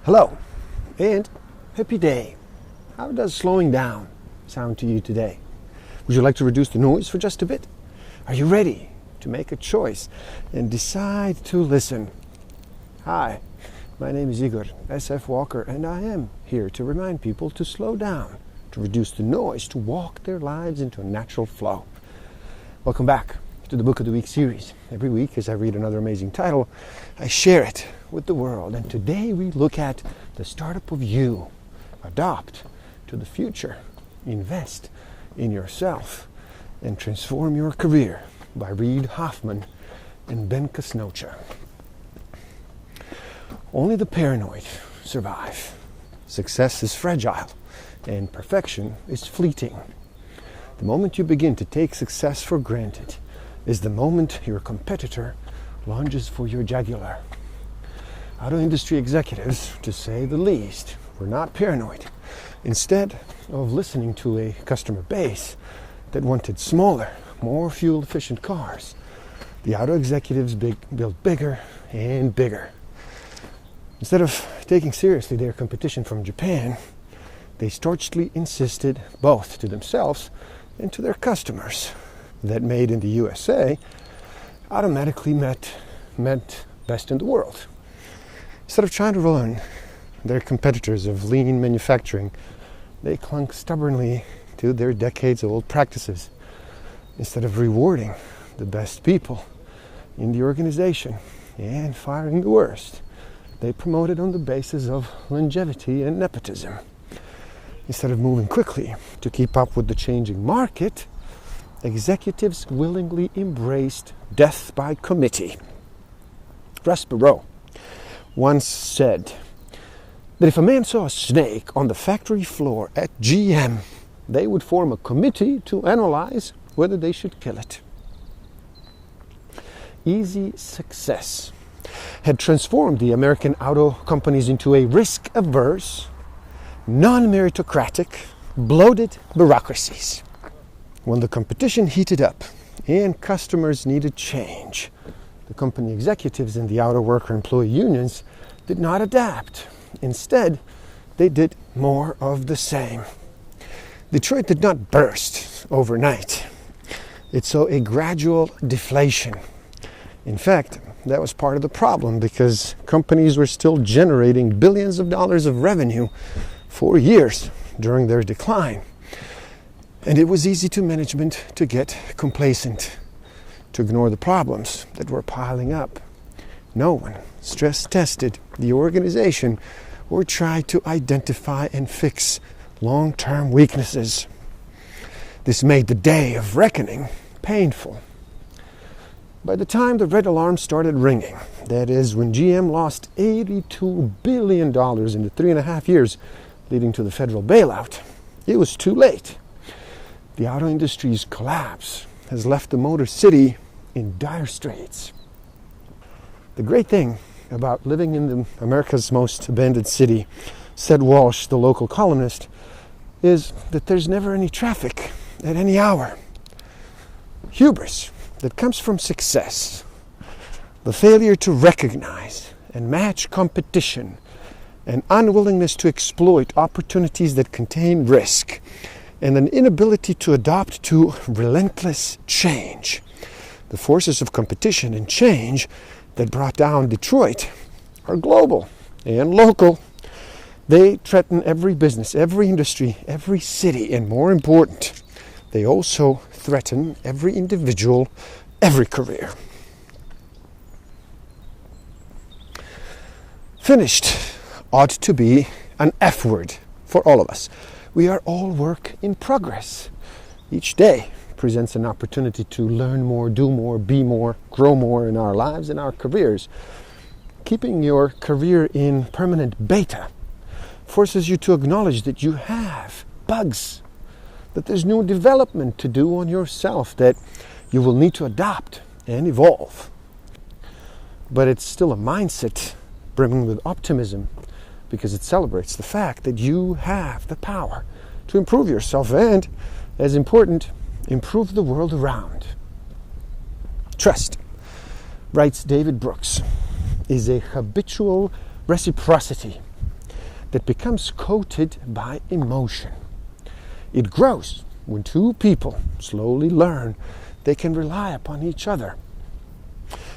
Hello, and happy day. How does slowing down sound to you today? Would you like to reduce the noise for just a bit? Are you ready to make a choice and decide to listen? Hi, my name is Igor SF Walker, and I am here to remind people to slow down, to reduce the noise, to walk their lives into a natural flow. Welcome back to the Book of the Week series. Every week, as I read another amazing title, I share it with the world. And today we look at the startup of you. Adopt to the future. Invest in yourself and transform your career by Reid Hoffman and Ben Kasnocha. Only the paranoid survive. Success is fragile and perfection is fleeting. The moment you begin to take success for granted is the moment your competitor lunges for your jugular. Auto industry executives, to say the least, were not paranoid. Instead of listening to a customer base that wanted smaller, more fuel-efficient cars, the auto executives built bigger and bigger. Instead of taking seriously their competition from Japan, they staunchly insisted both to themselves and to their customers that made in the USA automatically meant best in the world. Instead of trying to learn their competitors of lean manufacturing, they clung stubbornly to their decades-old practices. Instead of rewarding the best people in the organization and firing the worst, they promoted on the basis of longevity and nepotism. Instead of moving quickly to keep up with the changing market, executives willingly embraced death by committee. Russ Perot once said that if a man saw a snake on the factory floor at GM, they would form a committee to analyze whether they should kill it. Easy success had transformed the American auto companies into a risk-averse, non-meritocratic, bloated bureaucracies. When the competition heated up and customers needed change, the company executives and the auto worker employee unions did not adapt. Instead, they did more of the same. Detroit did not burst overnight. It saw a gradual deflation. In fact, that was part of the problem because companies were still generating billions of dollars of revenue for years during their decline. And it was easy to management to get complacent, to ignore the problems that were piling up. No one stress-tested the organization or tried to identify and fix long-term weaknesses. This made the day of reckoning painful. By the time the red alarm started ringing, that is, when GM lost $82 billion in the 3.5 years leading to the federal bailout, it was too late. The auto industry's collapse has left the Motor City in dire straits. The great thing about living in America's most abandoned city, said Walsh, the local columnist, is that there's never any traffic at any hour. Hubris that comes from success, the failure to recognize and match competition, an unwillingness to exploit opportunities that contain risk, and an inability to adapt to relentless change. The forces of competition and change that brought down Detroit are global and local. They threaten every business, every industry, every city, and more important, they also threaten every individual, every career. Finished ought to be an F word for all of us. We are all work in progress. Each day presents an opportunity to learn more, do more, be more, grow more in our lives and our careers. Keeping your career in permanent beta forces you to acknowledge that you have bugs, that there's new development to do on yourself, that you will need to adapt and evolve. But it's still a mindset brimming with optimism, because it celebrates the fact that you have the power to improve yourself and, as important, improve the world around. Trust, writes David Brooks, is a habitual reciprocity that becomes coated by emotion. It grows when two people slowly learn they can rely upon each other.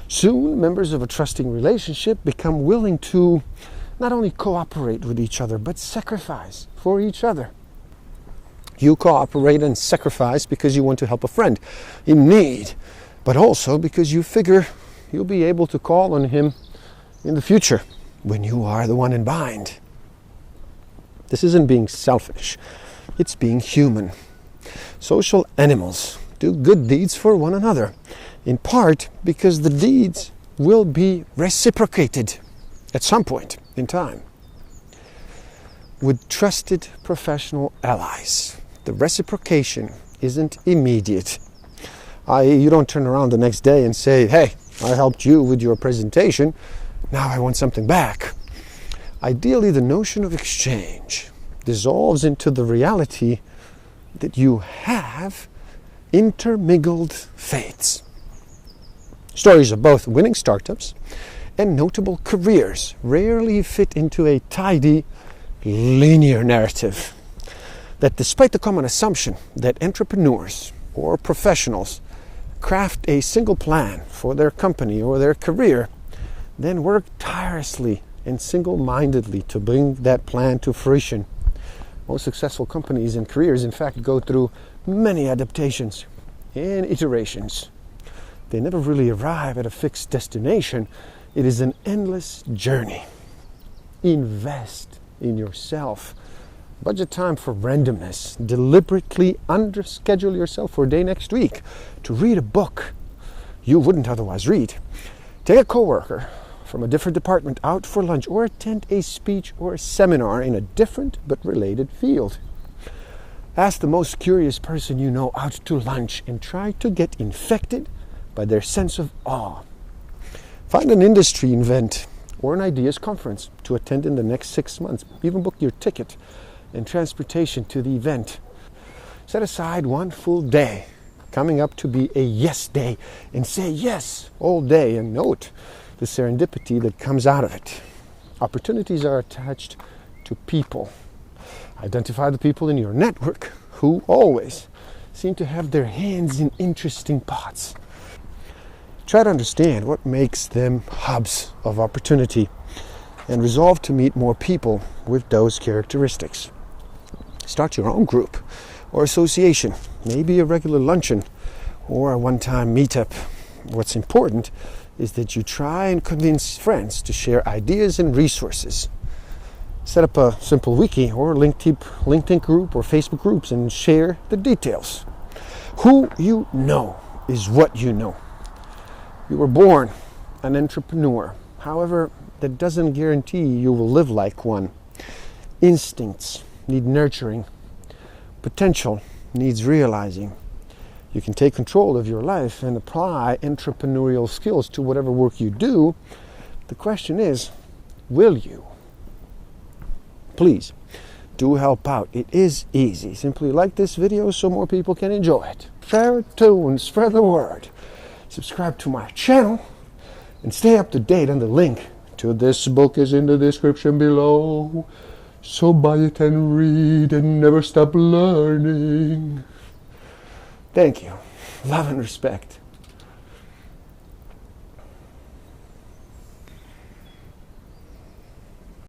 Soon, members of a trusting relationship become willing to not only cooperate with each other, but sacrifice for each other. You cooperate and sacrifice because you want to help a friend in need, but also because you figure you'll be able to call on him in the future when you are the one in bind. This isn't being selfish, it's being human. Social animals do good deeds for one another, in part because the deeds will be reciprocated at some point in time. With trusted professional allies, the reciprocation isn't immediate. You don't turn around the next day and say, hey, I helped you with your presentation, now I want something back. Ideally, the notion of exchange dissolves into the reality that you have intermingled fates. Stories of both winning startups and notable careers rarely fit into a tidy, linear narrative. That despite the common assumption that entrepreneurs or professionals craft a single plan for their company or their career, then work tirelessly and single-mindedly to bring that plan to fruition. Most successful companies and careers, in fact, go through many adaptations and iterations. They never really arrive at a fixed destination. It is an endless journey. Invest in yourself. Budget time for randomness. Deliberately underschedule yourself for a day next week to read a book you wouldn't otherwise read. Take a coworker from a different department out for lunch, or attend a speech or a seminar in a different but related field. Ask the most curious person you know out to lunch and try to get infected by their sense of awe. Find an industry event or an ideas conference to attend in the next 6 months. Even book your ticket and transportation to the event. Set aside one full day, coming up to be a yes day, and say yes all day, and note the serendipity that comes out of it. Opportunities are attached to people. Identify the people in your network who always seem to have their hands in interesting pots. Try to understand what makes them hubs of opportunity and resolve to meet more people with those characteristics. Start your own group or association, maybe a regular luncheon or a one-time meetup. What's important is that you try and convince friends to share ideas and resources. Set up a simple wiki or LinkedIn group or Facebook groups and share the details. Who you know is what you know. You were born an entrepreneur. However, that doesn't guarantee you will live like one. Instincts need nurturing. Potential needs realizing. You can take control of your life and apply entrepreneurial skills to whatever work you do. The question is, will you? Please, do help out. It is easy. Simply like this video so more people can enjoy it. Share it too and spread the word. Subscribe to my channel and stay up to date on the link to this book is in the description below. So buy it and read and never stop learning. Thank you. Love and respect.